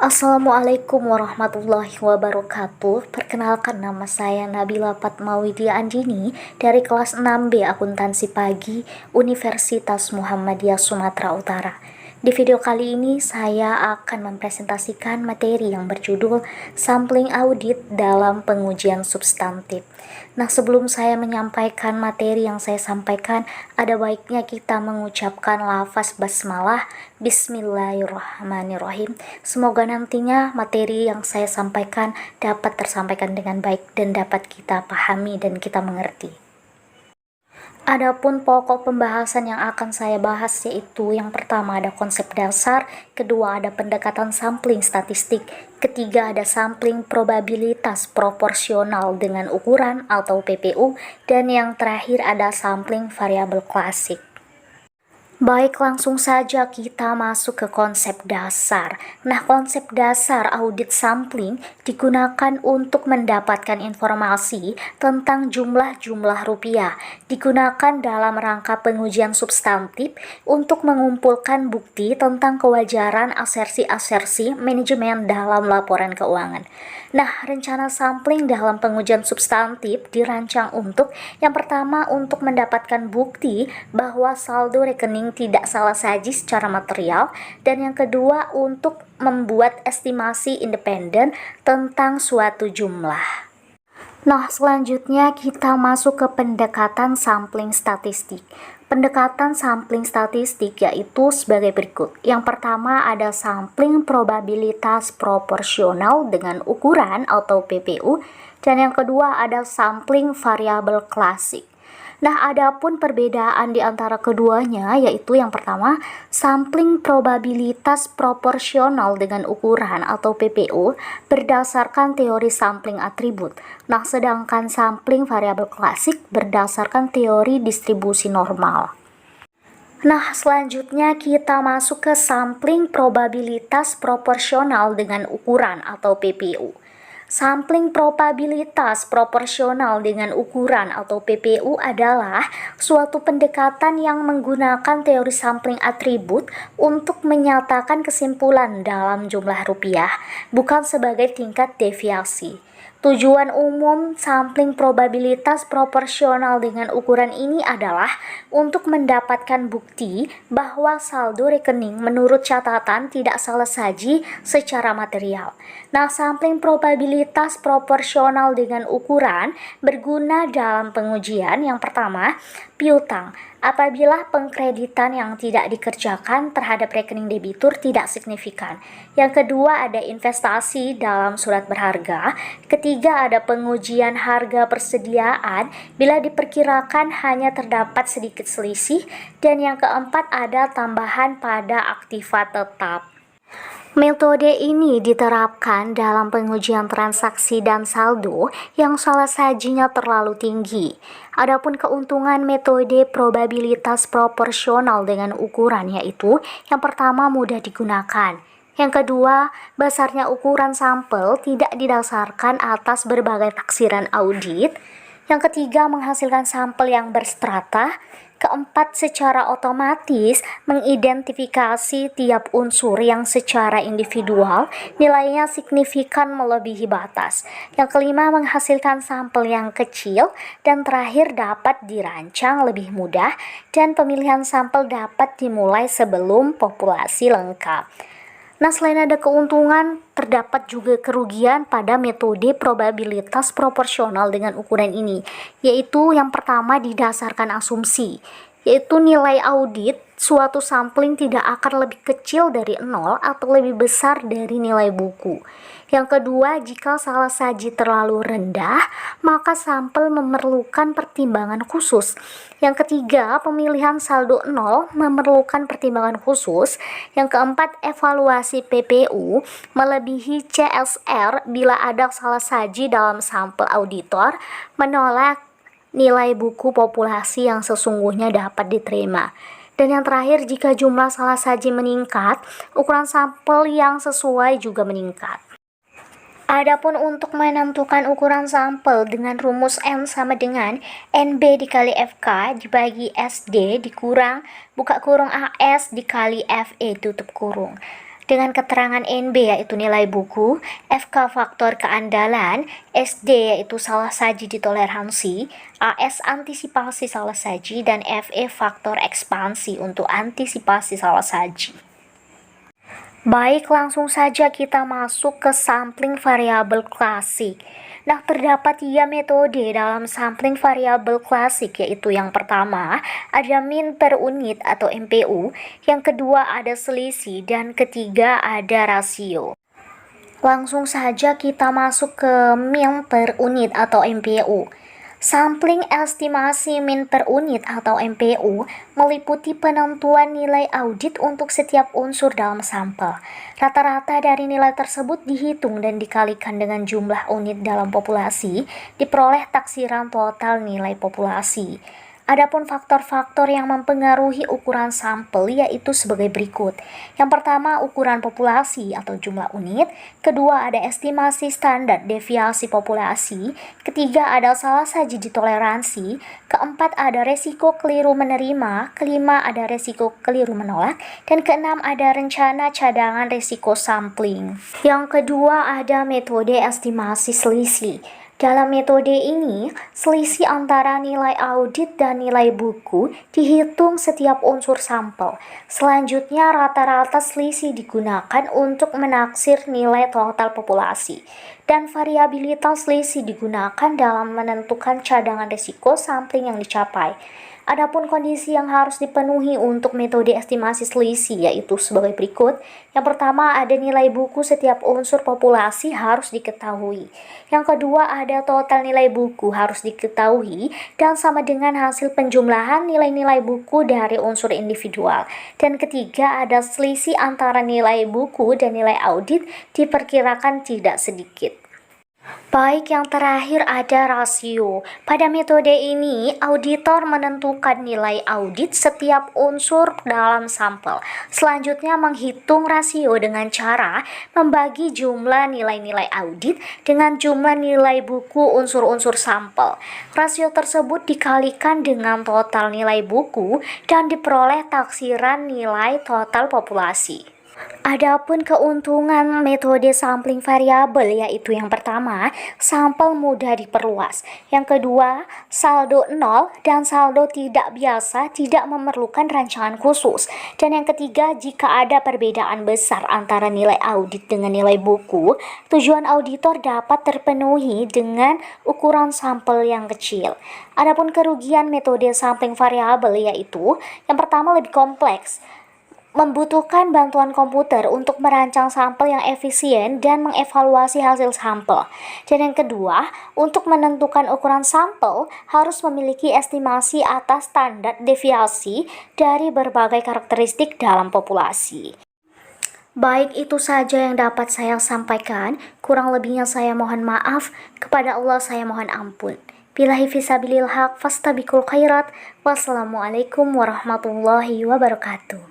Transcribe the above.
Assalamualaikum warahmatullahi wabarakatuh. Perkenalkan, nama saya Nabila Fatmawidya Andini dari kelas 6B Akuntansi Pagi Universitas Muhammadiyah Sumatera Utara. Di video kali ini saya akan mempresentasikan materi yang berjudul Sampling Audit dalam Pengujian Substantif. Nah, sebelum saya menyampaikan materi yang saya sampaikan, ada baiknya kita mengucapkan lafaz basmalah Bismillahirrahmanirrahim. Semoga nantinya materi yang saya sampaikan dapat tersampaikan dengan baik dan dapat kita pahami dan kita mengerti. Adapun pokok pembahasan yang akan saya bahas yaitu yang pertama ada konsep dasar, kedua ada pendekatan sampling statistik, ketiga ada sampling probabilitas proporsional dengan ukuran atau PPU, dan yang terakhir ada sampling variabel klasik. Baik, langsung saja kita masuk ke konsep dasar. Nah, konsep dasar audit sampling digunakan untuk mendapatkan informasi tentang jumlah-jumlah rupiah. Digunakan dalam rangka pengujian substantif untuk mengumpulkan bukti tentang kewajaran asersi-asersi manajemen dalam laporan keuangan. Nah, rencana sampling dalam pengujian substantif dirancang untuk yang pertama untuk mendapatkan bukti bahwa saldo rekening tidak salah saji secara material, dan yang kedua untuk membuat estimasi independen tentang suatu jumlah. Nah, selanjutnya kita masuk ke pendekatan sampling statistik. Pendekatan sampling statistik yaitu sebagai berikut. Yang pertama ada sampling probabilitas proporsional dengan ukuran atau PPU, dan yang kedua ada sampling variabel klasik. Nah, adapun perbedaan di antara keduanya yaitu yang pertama, sampling probabilitas proporsional dengan ukuran atau PPU berdasarkan teori sampling atribut. Nah, sedangkan sampling variabel klasik berdasarkan teori distribusi normal. Nah, selanjutnya kita masuk ke sampling probabilitas proporsional dengan ukuran atau PPU. Sampling probabilitas proporsional dengan ukuran atau PPU adalah suatu pendekatan yang menggunakan teori sampling atribut untuk menyatakan kesimpulan dalam jumlah rupiah, bukan sebagai tingkat deviasi. Tujuan umum sampling probabilitas proporsional dengan ukuran ini adalah untuk mendapatkan bukti bahwa saldo rekening menurut catatan tidak salah saji secara material. Nah, sampling probabilitas proporsional dengan ukuran berguna dalam pengujian yang pertama, piutang. Apabila pengkreditan yang tidak dikerjakan terhadap rekening debitur tidak signifikan. Yang kedua ada investasi dalam surat berharga. Ketiga ada pengujian harga persediaan bila diperkirakan hanya terdapat sedikit selisih. Dan yang keempat ada tambahan pada aktiva tetap. Metode ini diterapkan dalam pengujian transaksi dan saldo yang salah sajinya terlalu tinggi. Adapun keuntungan metode probabilitas proporsional dengan ukuran yaitu yang pertama mudah digunakan. Yang kedua, besarnya ukuran sampel tidak didasarkan atas berbagai taksiran audit. Yang ketiga, menghasilkan sampel yang berstrata. Keempat, secara otomatis mengidentifikasi tiap unsur yang secara individual nilainya signifikan melebihi batas. Yang kelima, menghasilkan sampel yang kecil. Dan terakhir, dapat dirancang lebih mudah dan pemilihan sampel dapat dimulai sebelum populasi lengkap. Nah, selain ada keuntungan, terdapat juga kerugian pada metode probabilitas proporsional dengan ukuran ini, yaitu yang pertama didasarkan asumsi, yaitu nilai audit suatu sampling tidak akan lebih kecil dari 0 atau lebih besar dari nilai buku. Yang kedua, jika salah saji terlalu rendah, maka sampel memerlukan pertimbangan khusus. Yang ketiga, pemilihan saldo 0 memerlukan pertimbangan khusus. Yang keempat, evaluasi PPU melebihi CSR bila ada salah saji dalam sampel auditor menolak nilai buku populasi yang sesungguhnya dapat diterima. Dan yang terakhir, jika jumlah salah saji meningkat, ukuran sampel yang sesuai juga meningkat. Adapun untuk menentukan ukuran sampel dengan rumus N sama dengan NB dikali FK dibagi SD dikurang buka kurung AS dikali FE tutup kurung. dengan keterangan NB yaitu nilai buku, FK faktor keandalan, SD yaitu salah saji ditoleransi, AS antisipasi salah saji, dan FE faktor ekspansi untuk antisipasi salah saji. Baik, langsung saja kita masuk ke sampling variabel klasik. Nah, terdapat 3 metode dalam sampling variabel klasik, yaitu yang pertama ada min per unit atau MPU, yang kedua ada selisih, dan ketiga ada rasio. Langsung saja kita masuk ke min per unit atau MPU. Sampling estimasi min per unit atau MPU meliputi penentuan nilai audit untuk setiap unsur dalam sampel. Rata-rata dari nilai tersebut dihitung dan dikalikan dengan jumlah unit dalam populasi, diperoleh taksiran total nilai populasi. Adapun faktor-faktor yang mempengaruhi ukuran sampel yaitu sebagai berikut. Yang pertama, ukuran populasi atau jumlah unit. Kedua, ada estimasi standar deviasi populasi. Ketiga, ada salah saji ditoleransi. Keempat, ada resiko keliru menerima. Kelima, ada resiko keliru menolak. Dan keenam, ada rencana cadangan resiko sampling. Yang kedua, ada metode estimasi selisih. Dalam metode ini, selisih antara nilai audit dan nilai buku dihitung setiap unsur sampel. Selanjutnya, rata-rata selisih digunakan untuk menaksir nilai total populasi. Dan variabilitas selisih digunakan dalam menentukan cadangan risiko sampling yang dicapai. Adapun kondisi yang harus dipenuhi untuk metode estimasi selisih yaitu sebagai berikut. Yang pertama, ada nilai buku setiap unsur populasi harus diketahui. Yang kedua, ada total nilai buku harus diketahui dan sama dengan hasil penjumlahan nilai-nilai buku dari unsur individual. Dan ketiga, ada selisih antara nilai buku dan nilai audit diperkirakan tidak sedikit. Baik, yang terakhir ada rasio. Pada metode ini, auditor menentukan nilai audit setiap unsur dalam sampel. Selanjutnya menghitung rasio dengan cara membagi jumlah nilai-nilai audit dengan jumlah nilai buku unsur-unsur sampel. Rasio tersebut dikalikan dengan total nilai buku dan diperoleh taksiran nilai total populasi. Adapun keuntungan metode sampling variabel yaitu yang pertama, sampel mudah diperluas. Yang kedua, saldo 0 dan saldo tidak biasa tidak memerlukan rancangan khusus. Dan yang ketiga, jika ada perbedaan besar antara nilai audit dengan nilai buku, tujuan auditor dapat terpenuhi dengan ukuran sampel yang kecil. Adapun kerugian metode sampling variabel yaitu yang pertama lebih kompleks, membutuhkan bantuan komputer untuk merancang sampel yang efisien dan mengevaluasi hasil sampel. Dan yang kedua, untuk menentukan ukuran sampel harus memiliki estimasi atas standar deviasi dari berbagai karakteristik dalam populasi. Baik, itu saja yang dapat saya sampaikan. Kurang lebihnya saya mohon maaf. Kepada Allah saya mohon ampun. Billahi fisabilil haq fastabiqul khairat. Wassalamualaikum warahmatullahi wabarakatuh.